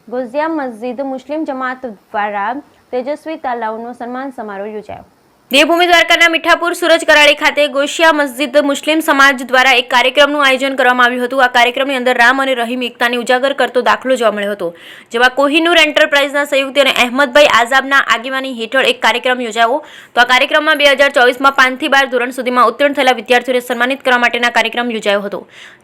ગોઝિયા મસ્જિદ મુસ્લિમ જમાત દ્વારા તેજસ્વી તાલાવનો સન્માન સમારોહ યોજાયો। દેવભૂમિ દ્વારકાના મીઠાપુર સુરજ કરાળી ખાતે ગોશિયા મસ્જિદ મુસ્લિમ સમાજ દ્વારા એક કાર્યક્રમનું આયોજન કરવામાં આવ્યું હતું। આ કાર્યક્રમની અંદર રામ અને રહીમ એકતાને ઉજાગર કરતો દાખલો જોવા મળ્યો હતો, જેમાં કોહિનૂર એન્ટરપ્રાઇઝના સંયુક્ત અને અહેમદભાઈ આઝાબના આગેવાની હેઠળ એક કાર્યક્રમ યોજાયો। તો આ કાર્યક્રમમાં 2024માં 5 થી 12 ધોરણ સુધીમાં ઉત્તીર્ણ થયેલા વિદ્યાર્થીઓને સન્માનિત કરવા માટેના કાર્યક્રમ યોજાયો હતો,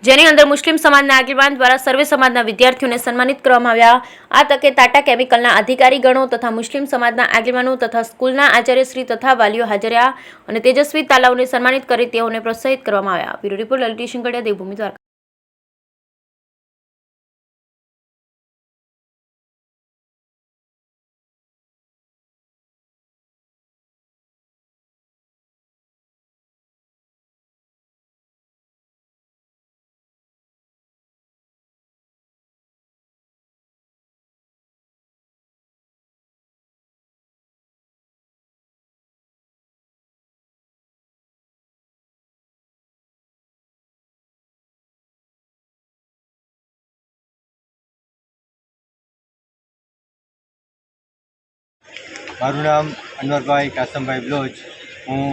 જેની અંદર મુસ્લિમ સમાજના આગેવાન દ્વારા સર્વે સમાજના વિદ્યાર્થીઓને સન્માનિત કરવામાં આવ્યા। આ તકે ટાટા કેમિકલના અધિકારીગણો તથા મુસ્લિમ સમાજના આગેવાનો તથા સ્કૂલના આચાર્યશ્રી તથા વાલીઓ હાજર રહ્યા અને તેજસ્વી તાલાવને સન્માનિત કરી તેઓને પ્રોત્સાહિત કરવામાં આવ્યા। Bureau report Lalit Shingadiya, Devbhumi Dwarka. મારું નામ અનવરભાઈ કાસમભાઈ બ્લોચ। હું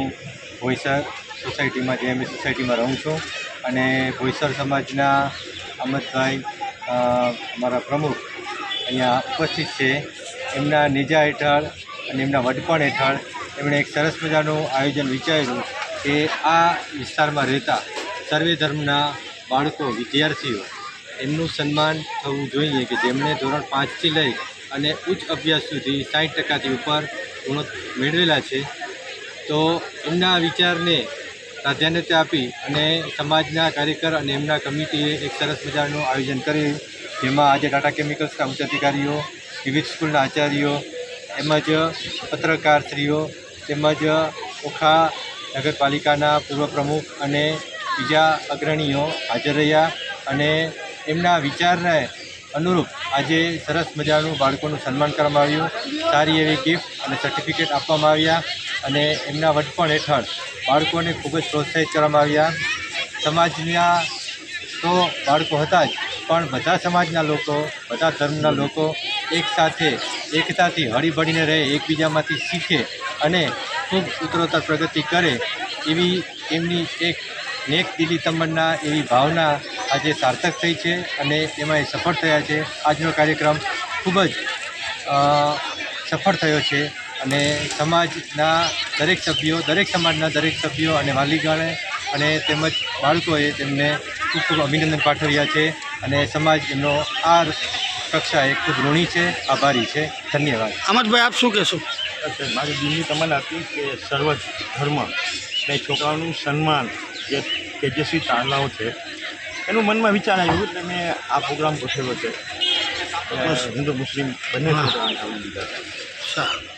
ભોઈસર સોસાયટીમાં જેએમબી સોસાયટીમાં રહું છું અને ભોઈસર સમાજના અમદભાઈ અમારા પ્રમુખ અહીંયા ઉપસ્થિત છે। એમના નેજા હેઠળ અને એમના વડપણ હેઠળ એમણે એક સરસ મજાનું આયોજન વિચાર્યું કે આ વિસ્તારમાં રહેતા સર્વે ધર્મના બાળકો વિદ્યાર્થીઓ એમનું સન્માન થવું જોઈએ કે જેમણે ધોરણ 5થી લઈ અને ઉચ્ચ અભ્યાસ સુધી 60% ઉપર ગુણો મેળવેલા છે। તો એમના વિચારને પ્રાધાન્યતા આપી અને સમાજના કાર્યકર અને એમના કમિટીએ એક સરસ મજાનું આયોજન કર્યું, જેમાં આજે ટાટા કેમિકલ્સના ઉચ્ચ અધિકારીઓ, વિવિધ સ્કૂલના આચાર્યો તેમજ પત્રકારશ્રીઓ તેમજ ઓખા નગરપાલિકાના પૂર્વ પ્રમુખ અને બીજા અગ્રણીઓ હાજર રહ્યા અને એમના વિચારને અનુરૂપ આજે સરસ મજાનું બાળકોનું સન્માન કરવામાં આવ્યું। સારી એવી ગિફ્ટ અને સર્ટિફિકેટ આપવામાં આવ્યા અને એમના વડપણ હેઠળ બાળકોને ખૂબ જ પ્રોત્સાહિત કરવામાં આવ્યા। સમાજના તો બાળકો હતા જ, પણ બધા સમાજના લોકો, બધા ધર્મના લોકો એકસાથે એકતાથી હળીભળીને રહે, એકબીજામાંથી શીખે અને ખૂબ ઉત્તરોત્તર પ્રગતિ કરે એવી એમની એક નેક દિલી તમન્ના, એવી ભાવના આજે સાર્થક થઈ છે અને એમાં એ સફળ થયા છે। આજનો કાર્યક્રમ ખૂબ જ સફળ થયો છે અને સમાજના દરેક સભ્યો, દરેક સમાજના દરેક સભ્યો અને વાલીગણે અને તેમજ બાળકોએ તેમને ખૂબ ખૂબ અભિનંદન પાઠવ્યા છે અને સમાજ એમનો આ કક્ષાએ ખૂબ ઋણી છે, આભારી છે। ધન્યવાદ। અમદભાઈ, આપ શું કહેશો? મારી દિલની તમન્ના હતી કે સર્વ ધર્મ ને છોકરાઓનું સન્માન જે તેજસ્વી તારલાઓ છે એનું મનમાં વિચાર આવ્યું એટલે મેં આ પ્રોગ્રામ ગોઠવ્યો છે। હિન્દુ મુસ્લિમ બંને છોકરાઓને આવડી દીધા છે। સારું।